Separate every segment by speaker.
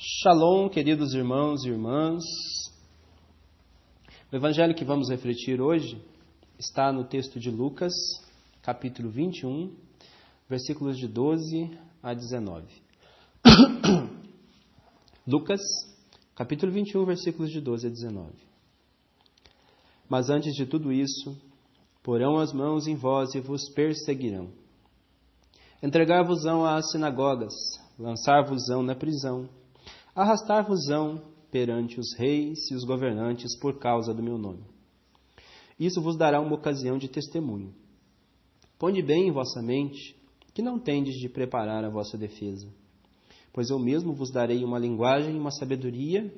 Speaker 1: Shalom, queridos irmãos e irmãs. O evangelho que vamos refletir hoje está no texto de Lucas, capítulo 21, versículos de 12 a 19. Lucas, capítulo 21, versículos de 12 a 19. Mas antes de tudo isso, porão as mãos em vós e vos perseguirão. Entregar-vos-ão às sinagogas, lançar-vos-ão na prisão, arrastar-vos-ão perante os reis e os governantes por causa do meu nome. Isso vos dará uma ocasião de testemunho. Ponde bem em vossa mente que não tendes de preparar a vossa defesa, pois eu mesmo vos darei uma linguagem e uma sabedoria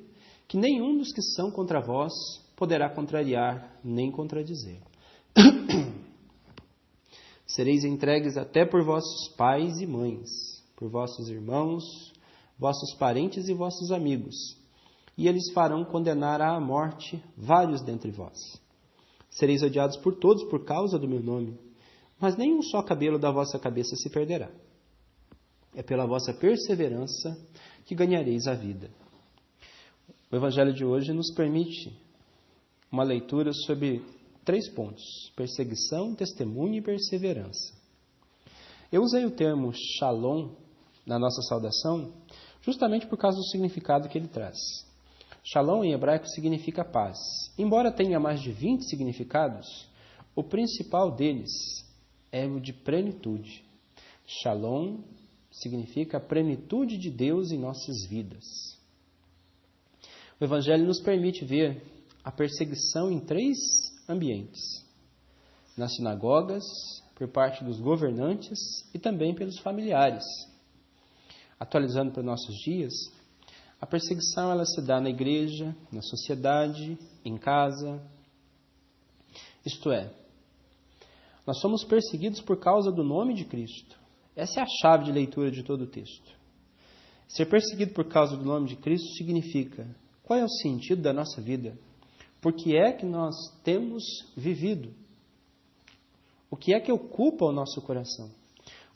Speaker 1: que nenhum dos que são contra vós poderá contrariar nem contradizer. Sereis entregues até por vossos pais e mães, por vossos irmãos, vossos parentes e vossos amigos, e eles farão condenar à morte vários dentre vós. Sereis odiados por todos por causa do meu nome, mas nem um só cabelo da vossa cabeça se perderá. É pela vossa perseverança que ganhareis a vida. O evangelho de hoje nos permite uma leitura sobre 3 pontos: perseguição, testemunho e perseverança. Eu usei o termo shalom na nossa saudação justamente por causa do significado que ele traz. Shalom em hebraico significa paz. Embora tenha mais de 20 significados, o principal deles é o de plenitude. Shalom significa a plenitude de Deus em nossas vidas. O Evangelho nos permite ver a perseguição em 3 ambientes: nas sinagogas, por parte dos governantes e também pelos familiares. Atualizando para nossos dias, a perseguição ela se dá na igreja, na sociedade, em casa. Isto é, nós somos perseguidos por causa do nome de Cristo. Essa é a chave de leitura de todo o texto. Ser perseguido por causa do nome de Cristo significa: qual é o sentido da nossa vida? Por que é que nós temos vivido? O que é que ocupa o nosso coração?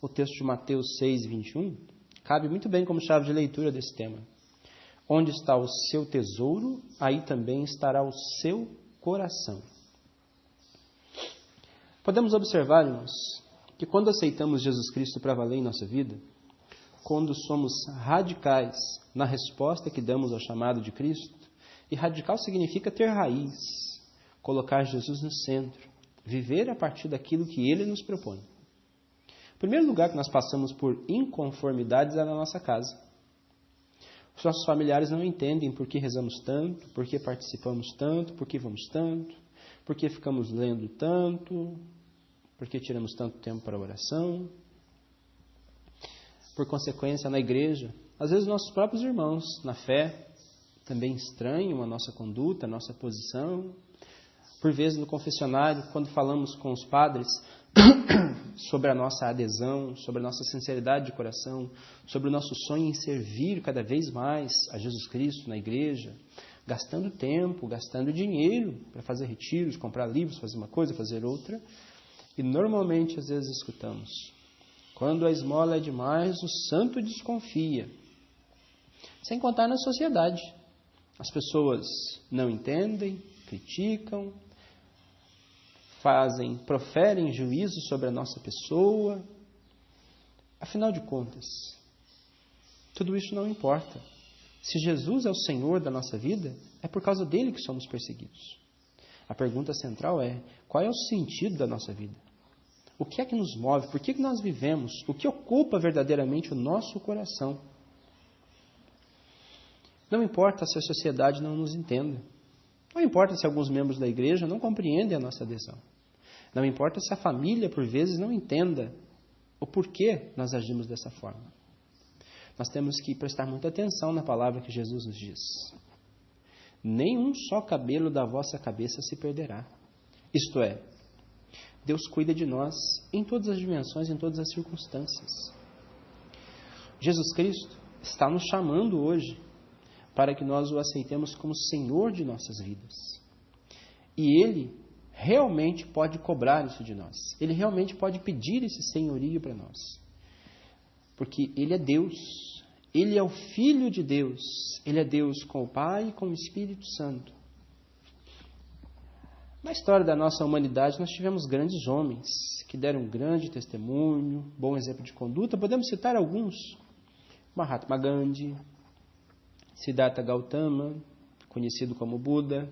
Speaker 1: O texto de Mateus 6, 21 cabe muito bem como chave de leitura desse tema. Onde está o seu tesouro, aí também estará o seu coração. Podemos observar, irmãos, que quando aceitamos Jesus Cristo para valer em nossa vida, quando somos radicais na resposta que damos ao chamado de Cristo, e radical significa ter raiz, colocar Jesus no centro, viver a partir daquilo que Ele nos propõe. O primeiro lugar que nós passamos por inconformidades é na nossa casa. Os nossos familiares não entendem por que rezamos tanto, por que participamos tanto, por que vamos tanto, por que ficamos lendo tanto, por que tiramos tanto tempo para a oração. Por consequência, na igreja, às vezes nossos próprios irmãos na fé também estranham a nossa conduta, a nossa posição. Por vezes no confessionário, quando falamos com os padres sobre a nossa adesão, sobre a nossa sinceridade de coração, sobre o nosso sonho em servir cada vez mais a Jesus Cristo na igreja, gastando tempo, gastando dinheiro para fazer retiros, comprar livros, fazer uma coisa, fazer outra, e normalmente às vezes escutamos: quando a esmola é demais, o santo desconfia. Sem contar na sociedade. As pessoas não entendem, criticam, proferem juízo sobre a nossa pessoa. Afinal de contas, tudo isso não importa. Se Jesus é o Senhor da nossa vida, é por causa dele que somos perseguidos. A pergunta central é: qual é o sentido da nossa vida? O que é que nos move? Por que nós vivemos? O que ocupa verdadeiramente o nosso coração? Não importa se a sociedade não nos entenda. Não importa se alguns membros da igreja não compreendem a nossa adesão. Não importa se a família, por vezes, não entenda o porquê nós agimos dessa forma. Nós temos que prestar muita atenção na palavra que Jesus nos diz. Nenhum só cabelo da vossa cabeça se perderá. Isto é, Deus cuida de nós em todas as dimensões, em todas as circunstâncias. Jesus Cristo está nos chamando hoje para que nós o aceitemos como Senhor de nossas vidas. E Ele realmente pode cobrar isso de nós. Ele realmente pode pedir esse senhorio para nós. Porque Ele é Deus. Ele é o Filho de Deus. Ele é Deus com o Pai e com o Espírito Santo. Na história da nossa humanidade, nós tivemos grandes homens que deram um grande testemunho, bom exemplo de conduta. Podemos citar alguns. Mahatma Gandhi, Siddhartha Gautama, conhecido como Buda,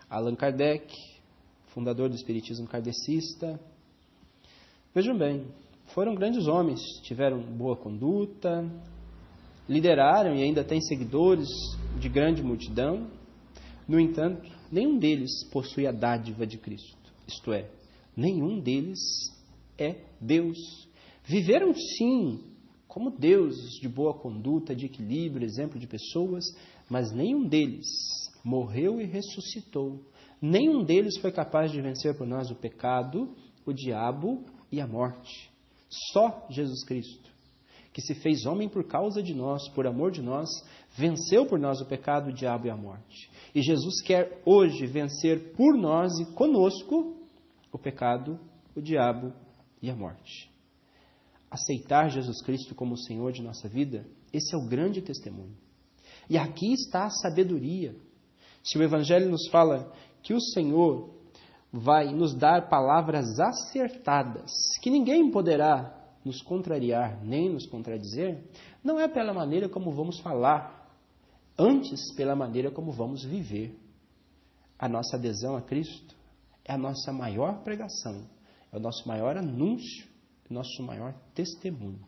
Speaker 1: Allan Kardec, fundador do espiritismo kardecista. Vejam bem, foram grandes homens, tiveram boa conduta, lideraram e ainda têm seguidores de grande multidão. No entanto, nenhum deles possui a dádiva de Cristo, isto é, nenhum deles é Deus. Viveram sim como deuses de boa conduta, de equilíbrio, exemplo de pessoas, mas nenhum deles morreu e ressuscitou. Nenhum deles foi capaz de vencer por nós o pecado, o diabo e a morte. Só Jesus Cristo, que se fez homem por causa de nós, por amor de nós, venceu por nós o pecado, o diabo e a morte. E Jesus quer hoje vencer por nós e conosco o pecado, o diabo e a morte. Aceitar Jesus Cristo como o Senhor de nossa vida, esse é o grande testemunho. E aqui está a sabedoria. Se o Evangelho nos fala que o Senhor vai nos dar palavras acertadas, que ninguém poderá nos contrariar nem nos contradizer, não é pela maneira como vamos falar, antes pela maneira como vamos viver. A nossa adesão a Cristo é a nossa maior pregação, é o nosso maior anúncio, o nosso maior testemunho.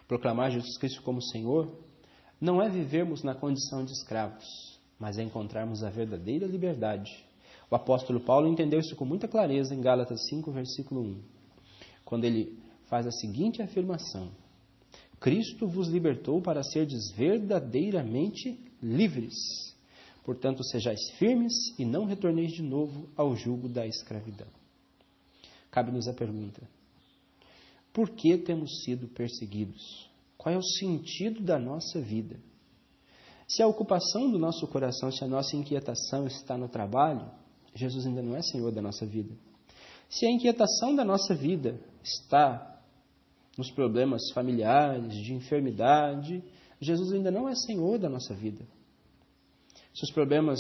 Speaker 1: Proclamar Jesus Cristo como Senhor não é vivermos na condição de escravos, mas é encontrarmos a verdadeira liberdade. O apóstolo Paulo entendeu isso com muita clareza em Gálatas 5, versículo 1, quando ele faz a seguinte afirmação: Cristo vos libertou para serdes verdadeiramente livres. Portanto, sejais firmes e não retorneis de novo ao jugo da escravidão. Cabe-nos a pergunta: por que temos sido perseguidos? Qual é o sentido da nossa vida? Se a ocupação do nosso coração, se a nossa inquietação está no trabalho, Jesus ainda não é Senhor da nossa vida. Se a inquietação da nossa vida está nos problemas familiares, de enfermidade, Jesus ainda não é Senhor da nossa vida. Se os problemas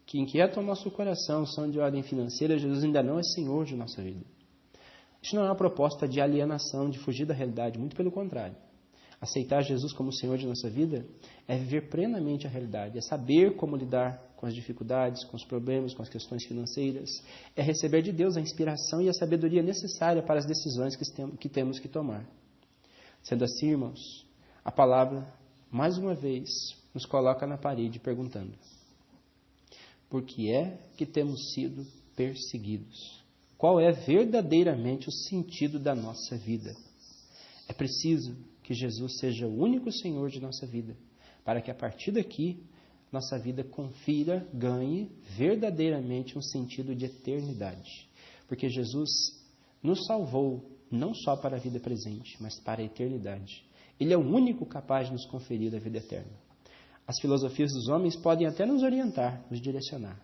Speaker 1: que inquietam o nosso coração são de ordem financeira, Jesus ainda não é Senhor de nossa vida. Isso não é uma proposta de alienação, de fugir da realidade, muito pelo contrário. Aceitar Jesus como Senhor de nossa vida é viver plenamente a realidade, é saber como lidar com as dificuldades, com os problemas, com as questões financeiras, é receber de Deus a inspiração e a sabedoria necessária para as decisões que temos que tomar. Sendo assim, irmãos, a palavra, mais uma vez, nos coloca na parede perguntando: por que é que temos sido perseguidos? Qual é verdadeiramente o sentido da nossa vida? É preciso que Jesus seja o único Senhor de nossa vida, para que a partir daqui nossa vida confira, ganhe verdadeiramente um sentido de eternidade. Porque Jesus nos salvou não só para a vida presente, mas para a eternidade. Ele é o único capaz de nos conferir a vida eterna. As filosofias dos homens podem até nos orientar, nos direcionar,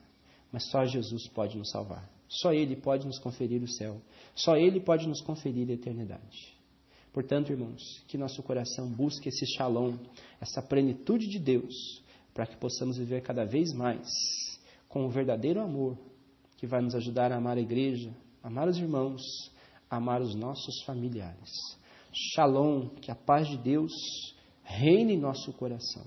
Speaker 1: mas só Jesus pode nos salvar. Só Ele pode nos conferir o céu. Só Ele pode nos conferir a eternidade. Portanto, irmãos, que nosso coração busque esse shalom, essa plenitude de Deus, para que possamos viver cada vez mais com o verdadeiro amor que vai nos ajudar a amar a igreja, amar os irmãos, amar os nossos familiares. Shalom, que a paz de Deus reine em nosso coração.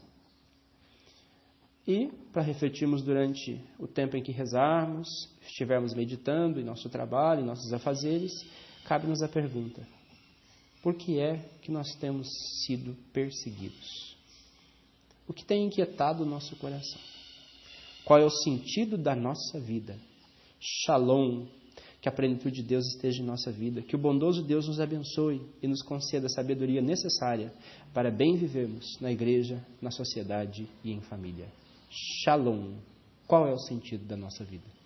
Speaker 1: E, para refletirmos durante o tempo em que rezarmos, estivermos meditando em nosso trabalho, em nossos afazeres, cabe-nos a pergunta: por que é que nós temos sido perseguidos? O que tem inquietado o nosso coração? Qual é o sentido da nossa vida? Shalom, que a plenitude de Deus esteja em nossa vida, que o bondoso Deus nos abençoe e nos conceda a sabedoria necessária para bem vivermos na igreja, na sociedade e em família. Shalom. Qual é o sentido da nossa vida?